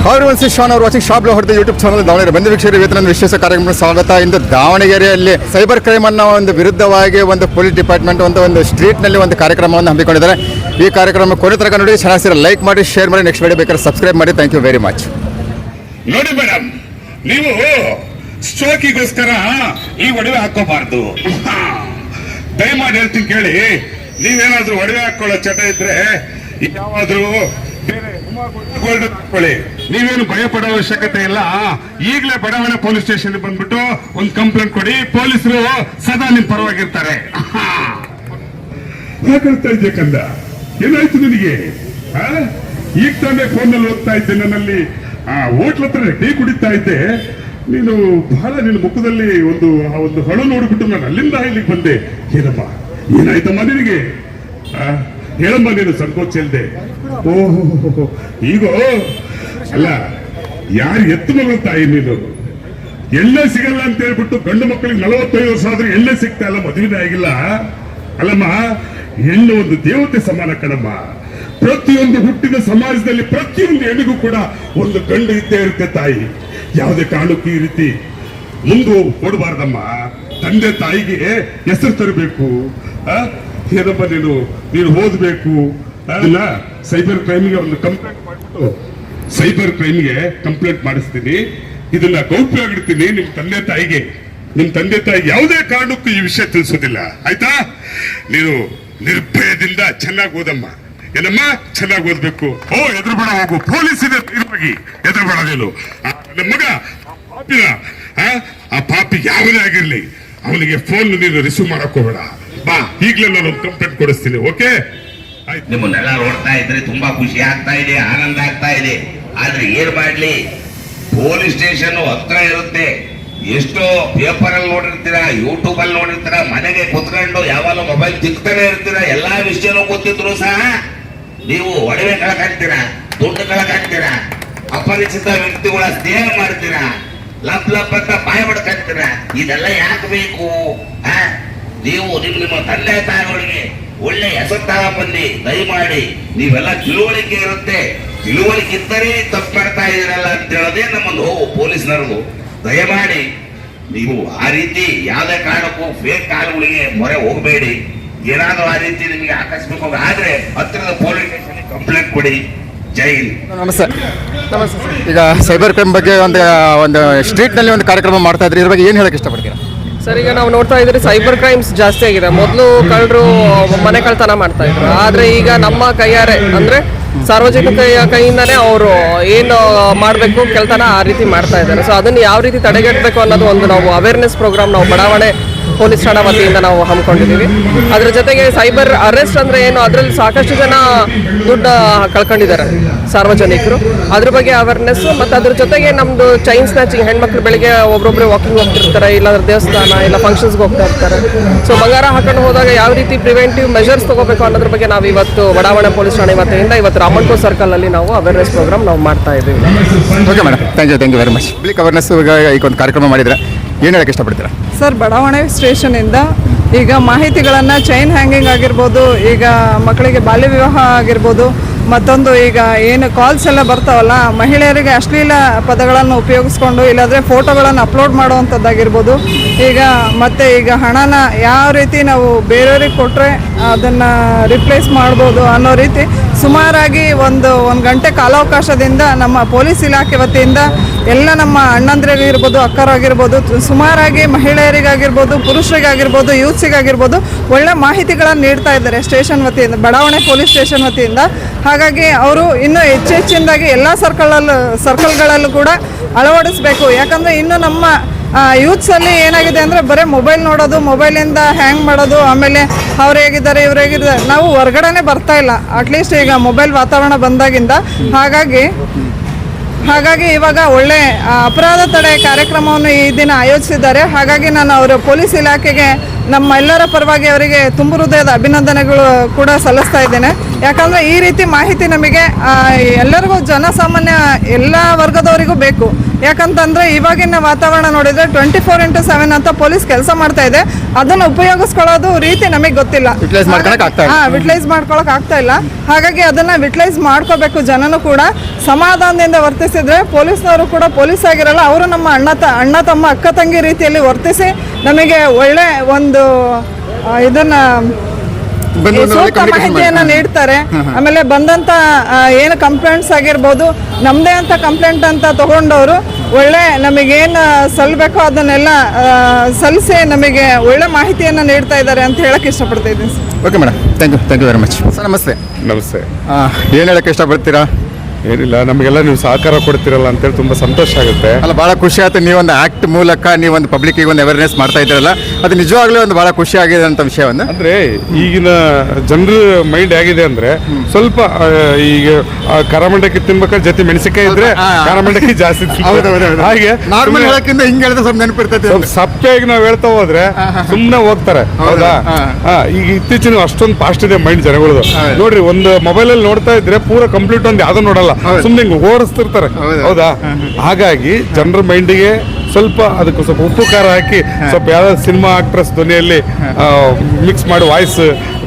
ಗೌರವಂಸಿ ಶಾನ್ ಅವರು watching shop ಹೊಡೆದ YouTube channel Davanagere ಬಂಧು ವೀಕ್ಷಕರಿಗೆ ವೇತನ ವಿಶೇಷ ಕಾರ್ಯಕ್ರಮ ಸ್ವಾಗತ. ಇಂದು ದಾವಣಗೆರೆಯಲ್ಲಿ ಸೈಬರ್ ಕ್ರೈಮ್ ಅನ್ನೋ ಒಂದು ವಿರುದ್ಧವಾಗಿ ಒಂದು ಪೊಲೀಸ್ ಡಿಪಾರ್ಟ್ಮೆಂಟ್ ಒಂದು ಸ್ಟ್ರೀಟ್ನಲ್ಲಿ ಒಂದು ಕಾರ್ಯಕ್ರಮವನ್ನು ಹಮ್ಮಿಕೊಂಡಿದ್ದಾರೆ. ಈ ಕಾರ್ಯಕ್ರಮ ಕೊನೆ ತನಕ ನೋಡಿ, ಚೆನ್ನಾಗಿ ಲೈಕ್ ಮಾಡಿ, ಶೇರ್ ಮಾಡಿ, ನೆಕ್ಸ್ಟ್ ವಿಡಿಯೋ ಬೇಕಾದ್ರೆ ಸಬ್ಸ್ಕ್ರೈಬ್ ಮಾಡಿ. Thank you very much. ನೋಡಿ ಮೇಡಮ್, ನೀವು ಸ್ಟೋಕಿಗೋಸ್ಕರ ಈ ಒಡವೆ ಹಾಕೋಬಾರ್ದು. ದಯಮಾಡಿ ಹೇಳ್ತೀನಿ ಕೇಳಿ, ನೀವೇನಾದ್ರೂ ಒಡವೆ ಹಾಕೊಳ್ಳೋ ಚಟ ಇದ್ರೆ ಯಾವಾದ್ರೂ ಬೇರೆ ಗೋಲ್ಡ್ ಹಾಕೊಳ್ಳಿ. ನೀವೇನು ಭಯ ಪಡೋ ಅವಶ್ಯಕತೆ ಇಲ್ಲ. ಈಗಲೇ ಬಡಾವಣೆ ಪೊಲೀಸ್ ಸ್ಟೇಷನ್ ಬಂದ್ಬಿಟ್ಟು ಒಂದು ಕಂಪ್ಲೇಂಟ್ ಕೊಡಿ, ಪೊಲೀಸರು ಸದಾ ನಿಮ್ ಪರವಾಗಿರ್ತಾರೆ. ಯಾಕಂತ ಇದ್ದೆ ಕಂದ, ಏನಾಯ್ತು ನಿನಗೆ? ಈಗ ತಾನೇ ಫೋನಲ್ಲಿ ಓದ್ತಾ ಇದ್ದೆ, ನನ್ನಲ್ಲಿ ಹೋಟ್ಲ ಹತ್ರ ಟೀ ಕುಡಿತಾ ಇದ್ದೆ. ನೀನು ಬಹಳ ನಿನ್ನ ಮುಖದಲ್ಲಿ ಒಂದು ಹೊಳು ನೋಡ್ಬಿಟ್ಟು ನಾನು ಅಲ್ಲಿಂದ ಇಲ್ಲಿಗೆ ಬಂದೆ. ಏನಮ್ಮ ಏನಾಯ್ತಮ್ಮ ನಿನಗೆ? ಹೇಳಮ್ಮ, ನೀನು ಸಂಕೋಚ ಇಲ್ದೆ. ಓಹೋ, ಈಗ ಅಲ್ಲ, ಯಾರು ಎತ್ತು ಮಗಳ ತಾಯಿ ನೀನು? ಎಣ್ಣೆ ಸಿಗಲ್ಲ ಅಂತ ಹೇಳ್ಬಿಟ್ಟು ಗಂಡು ಮಕ್ಕಳಿಗೆ 45 ವರ್ಷ ಆದ್ರೂ ಎಣ್ಣೆ ಸಿಗ್ತಾ ಇಲ್ಲ, ಮದುವೆ ಆಗಿಲ್ಲ. ಅಲ್ಲಮ್ಮ, ಹೆಣ್ಣು ಒಂದು ದೇವತೆ ಸಮಾನ ಕಣಮ್ಮ. ಪ್ರತಿಯೊಂದು ಹುಟ್ಟಿದ ಸಮಾಜದಲ್ಲಿ ಪ್ರತಿಯೊಂದು ಹೆಣ್ಣಿಗೂ ಕೂಡ ಒಂದು ಗಂಡು ಇದ್ದೇ ಇರುತ್ತೆ ತಾಯಿ. ಯಾವುದೇ ಕಾರಣಕ್ಕೂ ಈ ರೀತಿ ಮುಂದೆ ಕೊಡಬಾರ್ದಮ್ಮ. ತಂದೆ ತಾಯಿಗೆ ಹೆಸರು ತರಬೇಕು. ಏನಪ್ಪ, ನೀನು ಓದಬೇಕು. ಅಲ್ಲ, ಸೈಬರ್ ಕ್ರೈಮ್ಗೆ ಒಂದು ಕಂಪ್ಲೇಂಟ್ ಮಾಡಿಬಿಟ್ಟು ಸೈಬರ್ ಕ್ರೈಮ್ಗೆ ಕಂಪ್ಲೇಂಟ್ ಮಾಡಿಸ್ತೀನಿ. ಇದನ್ನ ಗೌಪ್ಯವಾಗಿಡ್ತೀನಿ ನಿಮ್ ತಂದೆ ತಾಯಿಗೆ. ನಿಮ್ ತಂದೆ ತಾಯಿಗೆ ಯಾವುದೇ ಕಾರಣಕ್ಕೂ ಈ ವಿಷಯ ತಿಳಿಸೋದಿಲ್ಲ, ಆಯ್ತಾ? ನೀನು ನಿರ್ಭಯದಿಂದ ಚೆನ್ನಾಗಿ ಓದಮ್ಮ. ಏನಮ್ಮ, ಚೆನ್ನಾಗಿ ಓದ್ಬೇಕು. ಎದುರುಬೇಡ, ಹೋಗು, ಪೊಲೀಸ್ ಇದೆ, ಎದುರುಬೇಡ ನೀನು. ನಮ್ಮ ಮಗ ಆ ಪಾಪಿ ಯಾವನೇ ಆಗಿರ್ಲಿ, ಅವನಿಗೆ ಫೋನ್ ನೀನು ರಿಸೀವ್ ಮಾಡಕ್ ಹೋಗ್ಬೇಡ. ಬಾ, ಈಗಲೇ ನಾನು ಒಂದು ಕಂಪ್ಲೇಂಟ್ ಕೊಡಿಸ್ತೀನಿ. ಓಕೆ? ನಿಮ್ಮನ್ನೆಲ್ಲ ನೋಡ್ತಾ ಇದ್ರೆ ತುಂಬಾ ಖುಷಿ ಆಗ್ತಾ ಇದೆ, ಆನಂದ ಆಗ್ತಾ ಇದೆ. ಆದ್ರೆ ಏನ್ ಮಾಡ್ಲಿ, ಪೊಲೀಸ್ ಸ್ಟೇಷನ್ ಹತ್ರ ಇರುತ್ತೆ. ಎಷ್ಟೋ ಪೇಪರ್ ಅಲ್ಲಿ ನೋಡಿರ್ತೀರಾ, ಯೂಟ್ಯೂಬ್ ಅಲ್ಲಿ ನೋಡಿರ್ತೀರಾ, ಮನೆಗೆ ಕುತ್ಕೊಂಡು ಯಾವಾಗ ಮೊಬೈಲ್ ತಿಕ್ತಾನೆ ಇರ್ತೀರಾ. ಎಲ್ಲಾ ವಿಷಯನೂ ಗೊತ್ತಿದ್ರು ಸಹ ನೀವು ಒಡವೆ ಕಳಕಾಗ್ತೀರಾ, ದುಡ್ಡು ಕಳಕಾಗ್ತೀರಾ, ಅಪರಿಚಿತ ವ್ಯಕ್ತಿಗಳ ಸ್ನೇಹ ಮಾಡ್ತೀರಾ, ಲಪ್ ಲಪ್ ಅಂತ ಬಾಯ ಬಡ್ಕಾಗ್ತೀರಾ. ಇದೆಲ್ಲ ಯಾಕೆ ಬೇಕು? ನೀವು ನಿಮ್ಮ ತಂದೆ ತಾಯಿಗಳಿಗೆ ಒಳ್ಳೆ ಹೆಸರು ಬಂದಿ. ದಯಮಾಡಿ ನೀವೆಲ್ಲ ತಿಳುವಳಿಕೆ ಇರುತ್ತೆ, ತಿಳುವಳಿಕೆ ಇದ್ದರೆ ತಪ್ಪು ಮಾಡ್ತಾ ಇದೀರಲ್ಲ ಅಂತ ಹೇಳೋದೇ ನಮ್ಮ ನೋವು ಪೊಲೀಸ್ನವ್ರದು. ದಯಮಾಡಿ ನೀವು ಆ ರೀತಿ ಯಾವುದೇ ಕಾರಣಕ್ಕೂ ಫೇಕ್ ಕಾಲುಗಳಿಗೆ ಮೊರೆ ಹೋಗಬೇಡಿ. ಏನಾದರೂ ಆ ರೀತಿ ನಿಮಗೆ ಆಕಸ್ಮಿಕವಾಗಿ ಆದ್ರೆ ಹತ್ತಿರದ ಪೊಲೀಸ್ ಸ್ಟೇಷನ್ ಕಂಪ್ಲೇಂಟ್ ಕೊಡಿ. ಜೈ ಹಿಂದ್. ನಮಸ್ತೆ. ಈಗ ಸೈಬರ್ ಕ್ರೈಮ್ ಬಗ್ಗೆ ಒಂದು ಸ್ಟ್ರೀಟ್ನಲ್ಲಿ ಒಂದು ಕಾರ್ಯಕ್ರಮ ಮಾಡ್ತಾ ಇದ್ರಿ, ಇದ್ರ ಬಗ್ಗೆ ಏನು ಹೇಳಕ್ಕೆ ಇಷ್ಟಪಡ್ತೀರಾ? ಸರ್, ಈಗ ನಾವು ನೋಡ್ತಾ ಇದ್ರೆ ಸೈಬರ್ ಕ್ರೈಮ್ಸ್ ಜಾಸ್ತಿ ಆಗಿದೆ. ಮೊದಲು ಕಳ್ಳರು ಮನೆ ಕಳ್ತನ ಮಾಡ್ತಾ ಇದ್ರು, ಆದ್ರೆ ಈಗ ನಮ್ಮ ಕೈಯಾರೆ ಅಂದ್ರೆ ಸಾರ್ವಜನಿಕ ಕೈಯಿಂದಾನೇ ಅವರು ಏನು ಮಾಡಬೇಕು ಕೆಲ್ತನ ಆ ರೀತಿ ಮಾಡ್ತಾ ಇದ್ದಾರೆ. ಸೊ ಅದನ್ನು ಯಾವ ರೀತಿ ತಡೆಗಟ್ಟಬೇಕು ಅನ್ನೋದು ಒಂದು ನಾವು ಅವೇರ್ನೆಸ್ ಪ್ರೋಗ್ರಾಮ್ ನಾವು ಬಡಾವಣೆ ಪೊಲೀಸ್ ಠಾಣಾ ವತಿಯಿಂದ ನಾವು ಹಮ್ಮಿಕೊಂಡಿದ್ದೀವಿ. ಅದ್ರ ಜೊತೆಗೆ ಸೈಬರ್ ಅರೆಸ್ಟ್ ಅಂದ್ರೆ ಏನು, ಅದರಲ್ಲಿ ಸಾಕಷ್ಟು ಜನ ದುಡ್ಡು ಕಳ್ಕೊಂಡಿದ್ದಾರೆ ಸಾರ್ವಜನಿಕರು. ಅದ್ರ ಬಗ್ಗೆ ಅವೇರ್ನೆಸ್, ಮತ್ತು ಅದ್ರ ಜೊತೆಗೆ ನಮ್ದು ಚೈನ್ ಸ್ನ್ಯಾಚಿಂಗ್, ಹೆಣ್ಮಕ್ಳು ಬೆಳಿಗ್ಗೆ ಒಬ್ಬೊಬ್ಬರು ವಾಕಿಂಗ್ ಹೋಗ್ತಿರ್ತಾರೆ, ಇಲ್ಲಾಂದ್ರೆ ದೇವಸ್ಥಾನ ಇಲ್ಲ ಫಂಕ್ಷನ್ಸ್ಗೆ ಹೋಗ್ತಾ ಇರ್ತಾರೆ. ಸೊ ಬಂಗಾರ ಹಾಕೊಂಡು ಹೋದಾಗ ಯಾವ ರೀತಿ ಪ್ರಿವೆಂಟಿವ್ ಮೆಷರ್ಸ್ ತಗೋಬೇಕು ಅನ್ನೋದ್ರ ಬಗ್ಗೆ ನಾವು ಇವತ್ತು ಬಡಾವಣೆ ಪೊಲೀಸ್ ಠಾಣೆ ವತಿಯಿಂದ ಇವತ್ತು ರಾಮನ್ಪುರ್ ಸರ್ಕಲ್ ಅಲ್ಲಿ ನಾವು ಅವೇರ್ನೆಸ್ ಪ್ರೋಗ್ರಾಮ್ ನಾವು ಮಾಡ್ತಾ ಇದ್ದೀವಿ. Okay madam, thank you very much. Public awareness ಈಗ ಒಂದು ಕಾರ್ಯಕ್ರಮ ಮಾಡಿದ್ರೆ ಏನು ಹೇಳಕ್ಕೆ ಇಷ್ಟಪಡ್ತೀರಾ? ಸರ್, ಬಡಾವಣೆ ಸ್ಟೇಷನಿಂದ ಈಗ ಮಾಹಿತಿಗಳನ್ನು ಚೈನ್ ಹ್ಯಾಂಗಿಂಗ್ ಆಗಿರ್ಬೋದು, ಈಗ ಮಕ್ಕಳಿಗೆ ಬಾಲ್ಯ ವಿವಾಹ ಆಗಿರ್ಬೋದು, ಮತ್ತೊಂದು ಈಗ ಏನು ಕಾಲ್ಸ್ ಎಲ್ಲ ಬರ್ತಾವಲ್ಲ, ಮಹಿಳೆಯರಿಗೆ ಅಶ್ಲೀಲ ಪದಗಳನ್ನು ಉಪಯೋಗಿಸ್ಕೊಂಡು ಇಲ್ಲಾಂದರೆ ಫೋಟೋಗಳನ್ನು ಅಪ್ಲೋಡ್ ಮಾಡುವಂಥದ್ದಾಗಿರ್ಬೋದು. ಈಗ ಹಣನ ಯಾವ ರೀತಿ ನಾವು ಬೇರೆಯವ್ರಿಗೆ ಕೊಟ್ಟರೆ ಅದನ್ನು ರಿಪ್ಲೇಸ್ ಮಾಡ್ಬೋದು ಅನ್ನೋ ರೀತಿ ಸುಮಾರಾಗಿ ಒಂದು ಗಂಟೆ ಕಾಲಾವಕಾಶದಿಂದ ನಮ್ಮ ಪೊಲೀಸ್ ಇಲಾಖೆ ವತಿಯಿಂದ ಎಲ್ಲ ನಮ್ಮ ಅಣ್ಣಂದ್ರಿಗಿರ್ಬೋದು, ಅಕ್ಕರಾಗಿರ್ಬೋದು, ಸುಮಾರಾಗಿ ಮಹಿಳೆಯರಿಗಾಗಿರ್ಬೋದು, ಪುರುಷರಿಗಾಗಿರ್ಬೋದು, ಯೂತ್ಸಿಗಾಗಿರ್ಬೋದು ಒಳ್ಳೆ ಮಾಹಿತಿಗಳನ್ನು ನೀಡ್ತಾ ಇದ್ದಾರೆ ಸ್ಟೇಷನ್ ವತಿಯಿಂದ, ಬಡಾವಣೆ ಪೊಲೀಸ್ ಸ್ಟೇಷನ್ ವತಿಯಿಂದ. ಹಾಗಾಗಿ ಅವರು ಇನ್ನೂ ಹೆಚ್ಚಿನದಾಗಿ ಎಲ್ಲ ಸರ್ಕಲ್ಗಳಲ್ಲೂ ಕೂಡ ಅಳವಡಿಸಬೇಕು. ಯಾಕಂದರೆ ಇನ್ನು ನಮ್ಮ ಯೂತ್ಸಲ್ಲಿ ಏನಾಗಿದೆ ಅಂದರೆ ಬರೀ ಮೊಬೈಲ್ ನೋಡೋದು, ಮೊಬೈಲಿಂದ ಹ್ಯಾಂಗ್ ಮಾಡೋದು, ಆಮೇಲೆ ಅವ್ರು ಹೇಗಿದ್ದಾರೆ ಇವ್ರು ಹೇಗಿದ್ದಾರೆ, ನಾವು ಹೊರಗಡೆನೇ ಬರ್ತಾ ಇಲ್ಲ ಅಟ್ಲೀಸ್ಟ್ ಈಗ ಮೊಬೈಲ್ ವಾತಾವರಣ ಬಂದಾಗಿಂದ. ಹಾಗಾಗಿ ಇವಾಗ ಒಳ್ಳೆ ಅಪರಾಧ ತಡೆ ಕಾರ್ಯಕ್ರಮವನ್ನು ಈ ದಿನ ಆಯೋಜಿಸಿದ್ದಾರೆ. ಹಾಗಾಗಿ ನಾನು ಅವರ ಪೊಲೀಸ್ ಇಲಾಖೆಗೆ ನಮ್ಮ ಎಲ್ಲರ ಪರವಾಗಿ ಅವರಿಗೆ ತುಂಬ ಹೃದಯದ ಅಭಿನಂದನೆಗಳು ಕೂಡ ಸಲ್ಲಿಸ್ತಾ ಇದ್ದೇನೆ. ಯಾಕಂದರೆ ಈ ರೀತಿ ಮಾಹಿತಿ ನಮಗೆ ಎಲ್ಲರಿಗೂ, ಜನಸಾಮಾನ್ಯ ಎಲ್ಲ ವರ್ಗದವರಿಗೂ ಬೇಕು. ಯಾಕಂತಂದ್ರೆ ಇವಾಗಿನ ವಾತಾವರಣ ನೋಡಿದ್ರೆ 24/7 ಅಂತ ಪೊಲೀಸ್ ಕೆಲಸ ಮಾಡ್ತಾ ಇದೆ. ಅದನ್ನ ಉಪಯೋಗಿಸ್ಕೊಳ್ಳೋದು ರೀತಿ ನಮಗೆ ಗೊತ್ತಿಲ್ಲ, Utilize ಮಾಡ್ಕೊಳಕ್ ಆಗ್ತಾ ಇಲ್ಲ. ಯುಟಿಲೈಸ್ ಮಾಡ್ಕೊಳಕ್ ಆಗ್ತಾ ಇಲ್ಲ. ಹಾಗಾಗಿ ಅದನ್ನ ಯುಟಿಲೈಸ್ ಮಾಡ್ಕೋಬೇಕು. ಜನನು ಕೂಡ ಸಮಾಧಾನದಿಂದ ವರ್ತಿಸಿದ್ರೆ ಪೊಲೀಸ್ನವರು ಕೂಡ ಪೊಲೀಸ್ ಆಗಿರಲ್ಲ, ಅವರು ನಮ್ಮ ಅಣ್ಣ ತಮ್ಮ ಅಕ್ಕ ತಂಗಿ ರೀತಿಯಲ್ಲಿ ವರ್ತಿಸಿ ನಮಗೆ ಒಳ್ಳೆ ಒಂದು ಇದನ್ನ ಸೂಕ್ತ ಮಾಹಿತಿಯನ್ನ ನೀಡ್ತಾರೆ. ಆಮೇಲೆ ಬಂದಂತ ಏನು ಕಂಪ್ಲೇಂಟ್ಸ್ ಆಗಿರ್ಬೋದು, ನಮ್ದೇ ಅಂತ ಕಂಪ್ಲೇಂಟ್ ಅಂತ ತಗೊಂಡವರು ಒಳ್ಳೆ ನಮಗೇನು ಸಲ್ಲಬೇಕೋ ಅದನ್ನೆಲ್ಲ ಸಲ್ಲಿಸಿ ನಮಗೆ ಒಳ್ಳೆ ಮಾಹಿತಿಯನ್ನ ನೀಡ್ತಾ ಇದ್ದಾರೆ ಅಂತ ಹೇಳಕ್ ಇಷ್ಟಪಡ್ತಾ ಇದ್ದೀನಿ sir. Okay madam, thank you very much sir. ನಮಸ್ತೆ. ನಮಸ್ತೆ. ಏನು ಹೇಳಕ್ಕೆ ಇಷ್ಟಪಡ್ತೀರಾ? ಏನಿಲ್ಲ, ನಮಗೆಲ್ಲ ನೀವು ಸಹಕಾರ ಕೊಡ್ತಿರಲ್ಲ ಅಂತೇಳಿ ತುಂಬಾ ಸಂತೋಷ ಆಗುತ್ತೆ. ಅಲ್ಲ, ಭಾಳ ಖುಷಿ ಆಯ್ತು. ನೀವೊಂದು ಆಕ್ಟ್ ಮೂಲಕ ನೀವೊಂದು ಪಬ್ಲಿಕ್ಕಿಗೆ ಒಂದು ಅವೇರ್ನೆಸ್ ಮಾಡ್ತಾ ಇದ್ದೀರಲ್ಲ, ಅದು ನಿಜವಾಗ್ಲೂ ಒಂದು ಭಾಳ ಖುಷಿ ಆಗಿದೆ ಅಂತ ವಿಷಯವನ್ನು. ಅಂದ್ರೆ ಈಗಿನ ಜನರ ಮೈಂಡ್ ಹೇಗಿದೆ ಅಂದ್ರೆ ಸ್ವಲ್ಪ ಈಗ ಕರಮಂಡಕ್ಕಿ ತಿನ್ಬೇಕಾದ್ರೆ ಜೊತೆ ಮೆಣಸಿನಕಾಯಿ ಇದ್ರೆ ಕರಮಂಡಕ್ಕಿ ಜಾಸ್ತಿ ಹಾಗೆ ನಾರ್ಮಲ್ ಹೇಳಕ್ಕಿಂತ ಹಿಂಗೆ ಹೇಳಿದ್ರೆ ಸ್ವಲ್ಪ ನೆನಪಿರ್ತೈತೆ. ಸ್ವಲ್ಪ ಸಪ್ಪೆಯಾಗಿ ನಾವು ಹೇಳ್ತಾ ಹೋದ್ರೆ ಸುಮ್ಮನೆ ಹೋಗ್ತಾರೆ. ಹೌದಾ? ಈಗ ಇತ್ತೀಚಿನ ಅಷ್ಟೊಂದು ಫಾಸ್ಟ್ ಇದೆ ಮೈಂಡ್ ಜನಗಳದು. ನೋಡ್ರಿ, ಒಂದು ಮೊಬೈಲ್ ಅಲ್ಲಿ ನೋಡ್ತಾ ಇದ್ರೆ ಪೂರ ಕಂಪ್ಲೀಟ್ ಒಂದು ಯಾವ್ದು ನೋಡಲ್ಲ, ಸುಮ್ಮನೆ ಓಡಿಸ್ತಿರ್ತಾರೆ. ಹೌದಾ? ಹಾಗಾಗಿ ಜನರ ಮೈಂಡಿಗೆ ಸ್ವಲ್ಪ ಅದಕ್ಕೆ ಸ್ವಲ್ಪ ಉಪ್ಪು ಖಾರ ಹಾಕಿ ಸ್ವಲ್ಪ ಯಾವ್ದಾದ್ರು ಸಿನಿಮಾ ಆಕ್ಟ್ರೆಸ್ ಧ್ವನಿಯಲ್ಲಿ ಮಿಕ್ಸ್ ಮಾಡಿ ವಾಯ್ಸ್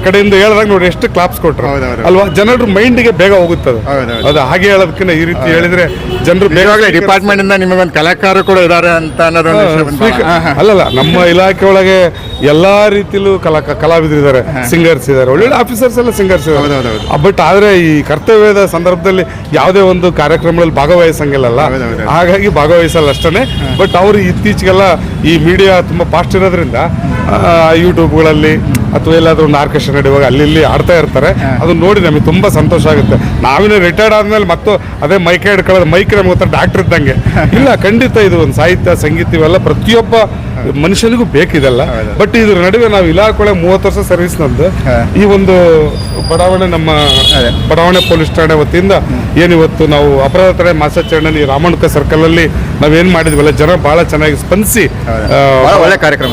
ಕಡೆಯಿಂದ ಹೇಳಿದಾಗ ನೋಡಿ ಎಷ್ಟು ಕ್ಲಾಪ್ಸ್ ಕೊಟ್ರು ಅಲ್ವಾ? ಜನರ ಮೈಂಡ್ಗೆ ಬೇಗ ಹೋಗುತ್ತದೆ. ಹೌದಾ? ಹಾಗೆ ಹೇಳೋದಕ್ಕಿಂತ ಈ ರೀತಿ ಹೇಳಿದ್ರೆ ಜನರು ಬೇಗ ಡಿಪಾರ್ಟ್ಮೆಂಟ್ ಇಂದ ನಿಮಗೊಂದು ಕಲಾಕಾರ ಕೂಡ ಇದ್ದಾರೆ ಅಂತ ಅಲ್ಲಲ್ಲ, ನಮ್ಮ ಇಲಾಖೆ ಒಳಗೆ ಎಲ್ಲಾ ರೀತಿಲೂ ಕಲಾವಿದರು ಇದ್ದಾರೆ, ಸಿಂಗರ್ಸ್ ಇದ್ದಾರೆ, ಒಳ್ಳೊಳ್ಳೆ ಆಫೀಸರ್ಸ್ ಎಲ್ಲ ಸಿಂಗರ್ಸ್ ಇದ್ದಾರೆ. ಬಟ್ ಆದ್ರೆ ಈ ಕರ್ತವ್ಯದ ಸಂದರ್ಭದಲ್ಲಿ ಯಾವುದೇ ಒಂದು ಕಾರ್ಯಕ್ರಮಗಳಲ್ಲಿ ಭಾಗವಹಿಸಂಗಿಲ್ಲಲ್ಲ, ಹಾಗಾಗಿ ಭಾಗವಹಿಸಲ್ಲ ಅಷ್ಟೇ. ಬಟ್ ಅವರು ಇತ್ತೀಚೆಗೆಲ್ಲ ಈ ಮೀಡಿಯಾ ತುಂಬಾ ಫಾಸ್ಟ್ ಇರೋದ್ರಿಂದ ಯೂಟ್ಯೂಬ್ಗಳಲ್ಲಿ ಅಥವಾ ಎಲ್ಲಾದ್ರೂ ಒಂದು ಆರ್ಕೆಸ್ಟ್ರಾ ನಡೆಯುವಾಗ ಅಲ್ಲಿ ಇಲ್ಲಿ ಆಡ್ತಾ ಇರ್ತಾರೆ. ಅದನ್ನ ನೋಡಿ ನಮಗೆ ತುಂಬಾ ಸಂತೋಷ ಆಗುತ್ತೆ. ನಾವಿನ್ನು ರಿಟೈರ್ಡ್ ಆದ್ಮೇಲೆ ಮತ್ತು ಅದೇ ಮೈಕ್ ಹಿಡ್ಕೊಳ್ಳೋದು, ಮೈಕ್ ನಮ್ಗೆ ಗೊತ್ತಾ ಡಾಕ್ಟರ್ ಇದ್ದಂಗೆ. ಇಲ್ಲ, ಖಂಡಿತ ಇದು ಒಂದು ಸಾಹಿತ್ಯ ಸಂಗೀತ ಇವೆಲ್ಲ ಪ್ರತಿಯೊಬ್ಬ ಮನುಷ್ಯನಿಗೂ ಬೇಕಿದೆಲ್ಲ. ಬಟ್ ಇದ್ರ ನಡುವೆ ನಾವು ಇಲಾಖೆ 30 ವರ್ಷ ಸರ್ವಿಸ್ ನಂದು ಈ ಒಂದು ಬಡಾವಣೆ, ನಮ್ಮ ಬಡಾವಣೆ ಪೊಲೀಸ್ ಠಾಣೆ ವತಿಯಿಂದ ಏನಿವತ್ತು ನಾವು ಅಪರಾಧ ತಡೆ ಮಾಸಾಚರಣೆ ರಾಮಣ್ಕ ಸರ್ಕಲ್ ಅಲ್ಲಿ ನಾವೇನ್ ಮಾಡಿದ್ವಲ್ಲ, ಜನ ಬಹಳ ಚೆನ್ನಾಗಿ ಸ್ಪಂದಿಸಿ ಒಳ್ಳೆ ಕಾರ್ಯಕ್ರಮ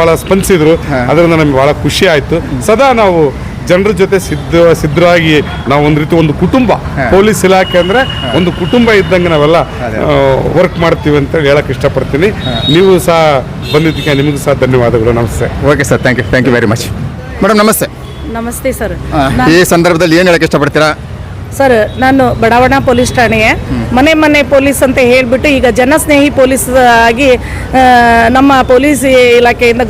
ಬಹಳ ಸ್ಪಂದಿಸಿದ್ರು. ಅದರಿಂದ ನಮ್ಗೆ ಬಹಳ ಖುಷಿ ಆಯ್ತು. ಸದಾ ನಾವು ಜನರ ಜೊತೆ ಸಿದ್ಧರಾಗಿ ನಾವು ಒಂದು ರೀತಿ ಒಂದು ಕುಟುಂಬ, ಪೊಲೀಸ್ ಇಲಾಖೆ ಅಂದ್ರೆ ಒಂದು ಕುಟುಂಬ ಇದ್ದಂಗೆ ನಾವೆಲ್ಲ ವರ್ಕ್ ಮಾಡ್ತೀವಿ ಅಂತ ಹೇಳಕ್ ಇಷ್ಟಪಡ್ತೀನಿ. ನೀವು ಸಹ ಬಂದಿದ್ದಕ್ಕೆ ನಿಮಗೂ ಸಹ ಧನ್ಯವಾದಗಳು. ನಮಸ್ತೆ. Okay sir, thank you very much. Madam ನಮಸ್ತೆ. ನಮಸ್ತೆ ಸರ್. ಈ ಸಂದರ್ಭದಲ್ಲಿ ಏನು ಹೇಳಕ್ಕೆ ಇಷ್ಟಪಡ್ತೀರಾ? ಸರ್, ನಾನು ಬಡಾವಣಾ ಪೊಲೀಸ್ ಠಾಣೆಗೆ ಮನೆ ಪೊಲೀಸ್ ಅಂತ ಹೇಳಿಬಿಟ್ಟು ಈಗ ಜನಸ್ನೇಹಿ ಪೊಲೀಸ್ ಆಗಿ ನಮ್ಮ ಪೊಲೀಸ್ ಇಲಾಖೆಯಿಂದ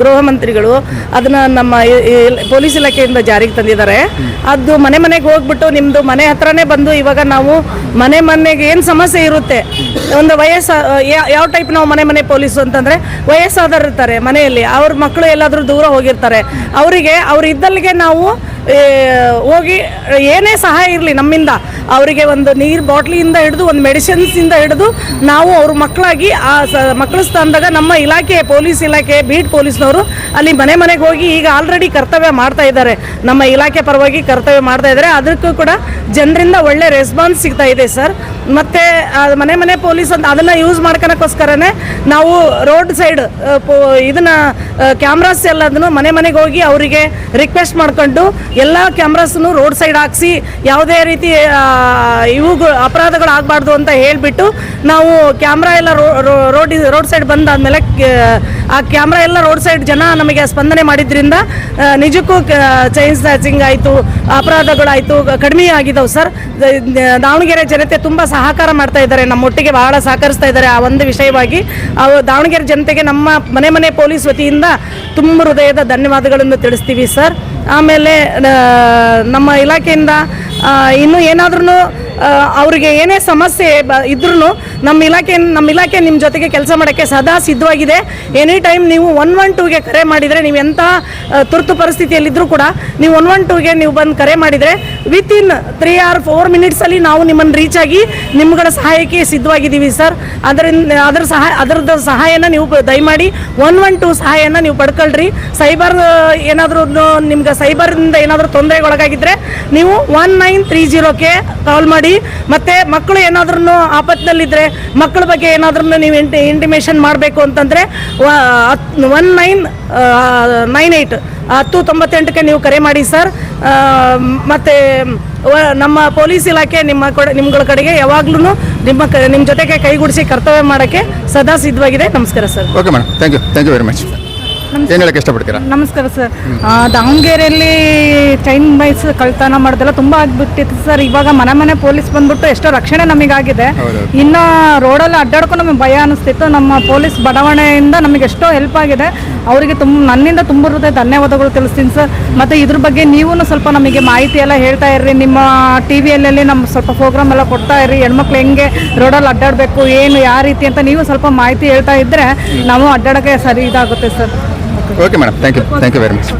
ಗೃಹ ಮಂತ್ರಿಗಳು ಅದನ್ನು ನಮ್ಮ ಪೊಲೀಸ್ ಇಲಾಖೆಯಿಂದ ಜಾರಿಗೆ ತಂದಿದ್ದಾರೆ. ಅದು ಮನೆಗೆ ಹೋಗ್ಬಿಟ್ಟು ನಿಮ್ಮದು ಮನೆ ಹತ್ರನೇ ಬಂದು ಇವಾಗ ನಾವು ಮನೆಗೆ ಏನು ಸಮಸ್ಯೆ ಇರುತ್ತೆ, ಒಂದು ಯಾವ ಟೈಪ್ ನಾವು ಮನೆ ಪೊಲೀಸು ಅಂತಂದರೆ ವಯಸ್ಸಾದವರು ಇರ್ತಾರೆ ಮನೆಯಲ್ಲಿ, ಅವ್ರ ಮಕ್ಕಳು ಎಲ್ಲಾದರೂ ದೂರ ಹೋಗಿರ್ತಾರೆ, ಅವರಿಗೆ ಅವ್ರು ಇದ್ದಲ್ಲಿಗೆ ನಾವು ಹೋಗಿ ಏನೇ ಸಹಾಯ ಇರಲಿ ನಮ್ಮಿಂದ, ಅವರಿಗೆ ಒಂದು ನೀರು ಬಾಟ್ಲಿಯಿಂದ ಹಿಡಿದು ಒಂದು ಮೆಡಿಸಿನ್ಸಿಂದ ಹಿಡಿದು ನಾವು ಅವ್ರ ಮಕ್ಕಳಾಗಿ ಆ ಮಕ್ಕಳ ಸ್ಥಾನದಾಗ ನಮ್ಮ ಇಲಾಖೆ ಪೊಲೀಸ್ ಇಲಾಖೆ ಬೀಟ್ ಪೊಲೀಸ್ನವರು ಅಲ್ಲಿ ಮನೆಗೆ ಹೋಗಿ ಈಗ ಆಲ್ರೆಡಿ ಕರ್ತವ್ಯ ಮಾಡ್ತಾ ಇದ್ದಾರೆ. ನಮ್ಮ ಇಲಾಖೆ ಪರವಾಗಿ ಕರ್ತವ್ಯ ಮಾಡ್ತಾ ಇದ್ದಾರೆ. ಅದಕ್ಕೂ ಕೂಡ ಜನರಿಂದ ಒಳ್ಳೆ ರೆಸ್ಪಾನ್ಸ್ ಸಿಗ್ತಾ ಇದೆ ಸರ್. ಮತ್ತು ಮನೆ ಪೊಲೀಸ್ ಅಂತ ಅದನ್ನು ಯೂಸ್ ಮಾಡ್ಕೊಳಕ್ಕೋಸ್ಕರನೇ ನಾವು ರೋಡ್ ಸೈಡ್ ಇದನ್ನು ಕ್ಯಾಮ್ರಾಸ್ ಎಲ್ಲದನ್ನು ಮನೆಗೆ ಹೋಗಿ ಅವರಿಗೆ ರಿಕ್ವೆಸ್ಟ್ ಮಾಡ್ಕೊಂಡು ಎಲ್ಲ ಕ್ಯಾಮ್ರಾಸನ್ನು ರೋಡ್ ಸೈಡ್ ಹಾಕ್ಸಿ ಯಾವುದೇ ರೀತಿ ಅಪರಾಧಗಳು ಆಗಬಾರ್ದು ಅಂತ ಹೇಳಿಬಿಟ್ಟು ನಾವು ಕ್ಯಾಮ್ರಾ ಎಲ್ಲ ರೋಡ್ ಸೈಡ್ ಬಂದಾದ್ಮೇಲೆ ಆ ಕ್ಯಾಮ್ರಾ ಎಲ್ಲ ರೋಡ್ ಸೈಡ್ ಜನ ನಮಗೆ ಸ್ಪಂದನೆ ಮಾಡಿದ್ರಿಂದ ನಿಜಕ್ಕೂ ಚೈನ್ ಸ್ನ್ಯಾಚಿಂಗ್ ಆಯಿತು, ಅಪರಾಧಗಳಾಯಿತು, ಕಡಿಮೆ ಆಗಿದ್ದಾವೆ ಸರ್. ದಾವಣಗೆರೆ ಜನತೆ ತುಂಬ ಸಹಕಾರ ಮಾಡ್ತಾ ಇದ್ದಾರೆ, ನಮ್ಮೊಟ್ಟಿಗೆ ಬಹಳ ಸಹಕರಿಸ್ತಾ ಇದ್ದಾರೆ. ಆ ಒಂದು ವಿಷಯವಾಗಿ ದಾವಣಗೆರೆ ಜನತೆಗೆ ನಮ್ಮ ಮನೆ ಪೊಲೀಸ್ ವತಿಯಿಂದ ತುಂಬ ಹೃದಯದ ಧನ್ಯವಾದಗಳನ್ನು ತಿಳಿಸ್ತೀವಿ ಸರ್. ಆಮೇಲೆ ನಮ್ಮ ಇಲಾಖೆಯಿಂದ ಇನ್ನೂ ಏನಾದ್ರೂ ಅವರಿಗೆ ಏನೇ ಸಮಸ್ಯೆ ಇದ್ರೂ ನಮ್ಮ ಇಲಾಖೆ ನಿಮ್ಮ ಜೊತೆಗೆ ಕೆಲಸ ಮಾಡೋಕ್ಕೆ ಸದಾ ಸಿದ್ಧವಾಗಿದೆ. ಎನಿ ಟೈಮ್ ನೀವು 112ಗೆ ಕರೆ ಮಾಡಿದರೆ, ನೀವು ಎಂಥ ತುರ್ತು ಪರಿಸ್ಥಿತಿಯಲ್ಲಿದ್ದರೂ ಕೂಡ ನೀವು 112ಗೆ ನೀವು ಬಂದು ಕರೆ ಮಾಡಿದರೆ ವಿತಿನ್ 3 or 4 ಮಿನಿಟ್ಸಲ್ಲಿ ನಾವು ನಿಮ್ಮನ್ನು ರೀಚ್ ಆಗಿ ನಿಮ್ಗಳ ಸಹಾಯಕ್ಕೆ ಸಿದ್ಧವಾಗಿದ್ದೀವಿ ಸರ್. ಅದರದ್ದು ಸಹಾಯನ ನೀವು ದಯಮಾಡಿ 112 ಸಹಾಯನ ನೀವು ಪಡ್ಕೊಳ್ರಿ. ಸೈಬರ್ ಏನಾದರೂ ನಿಮ್ಗೆ ಸೈಬರಿಂದ ಏನಾದರೂ ತೊಂದರೆಗೊಳಗಾಗಿದ್ದರೆ ನೀವು 1930ಕ್ಕೆ ಕಾಲ್ ಮಾಡಿ. ಮತ್ತು ಮಕ್ಕಳು ಏನಾದ್ರೂ ಆಪತ್ತಿನಲ್ಲಿದ್ದರೆ, ಮಕ್ಕಳ ಬಗ್ಗೆ ಏನಾದ್ರೂ ನೀವು ಇಂಟಿಮೇಷನ್ ಮಾಡಬೇಕು ಅಂತಂದರೆ 1998 1098ಕ್ಕೆ ನೀವು ಕರೆ ಮಾಡಿ ಸರ್. ಮತ್ತು ನಮ್ಮ ಪೊಲೀಸ್ ಇಲಾಖೆ ನಿಮ್ಗಳ ಕಡೆಗೆ ಯಾವಾಗ್ಲೂ ನಿಮ್ಮ ಜೊತೆಗೆ ಕೈಗೂಡಿಸಿ ಕರ್ತವ್ಯ ಮಾಡೋಕ್ಕೆ ಸದಾ ಸಿದ್ಧವಾಗಿದೆ. ನಮಸ್ಕಾರ sir. Okay madam, thank you very much. ಏನು ಹೇಳಕ್ಕೆ ಇಷ್ಟಪಡ್ತೀರಾ? ನಮಸ್ಕಾರ ಸರ್. ದಾವಣಗೆರೆಯಲ್ಲಿ ಚೈನ್ ಬೈಸ್ ಕಳ್ತನ ಮಾಡೋದೆಲ್ಲ ತುಂಬ ಆಗ್ಬಿಟ್ಟಿತ್ತು ಸರ್. ಇವಾಗ ಮನೆ ಪೊಲೀಸ್ ಬಂದ್ಬಿಟ್ಟು ಎಷ್ಟೋ ರಕ್ಷಣೆ ನಮಗಾಗಿದೆ. ಇನ್ನು ರೋಡಲ್ಲಿ ಅಡ್ಡಾಡ್ಕೊಂಡು ನಮಗೆ ಭಯ ಅನಿಸ್ತಿತ್ತು. ನಮ್ಮ ಪೊಲೀಸ್ ಬಡಾವಣೆಯಿಂದ ನಮಗೆ ಎಷ್ಟೋ ಹೆಲ್ಪ್ ಆಗಿದೆ. ಅವರಿಗೆ ನನ್ನಿಂದ ತುಂಬ ಹೃದಯ ಧನ್ಯವಾದಗಳು ತಿಳಿಸ್ತೀನಿ ಸರ್. ಮತ್ತು ಇದ್ರ ಬಗ್ಗೆ ನೀವು ಸ್ವಲ್ಪ ನಮಗೆ ಮಾಹಿತಿ ಎಲ್ಲ ಹೇಳ್ತಾ ಇರ್ರಿ. ನಿಮ್ಮ ಟಿ ವಿಯಲ್ಲಿ ನಮ್ಮ ಸ್ವಲ್ಪ ಪ್ರೋಗ್ರಾಮ್ ಎಲ್ಲ ಕೊಡ್ತಾ ಇರ್ರಿ. ಹೆಣ್ಮಕ್ಳು ಹೆಂಗೆ ರೋಡಲ್ಲಿ ಅಡ್ಡಾಡಬೇಕು, ಏನು ಯಾವ ರೀತಿ ಅಂತ ನೀವು ಸ್ವಲ್ಪ ಮಾಹಿತಿ ಹೇಳ್ತಾ ಇದ್ದರೆ ನಾವು ಅಡ್ಡಾಡೋಕ್ಕೆ ಸರಿ ಇದಾಗುತ್ತೆ sir. Okay madam, thank you very much.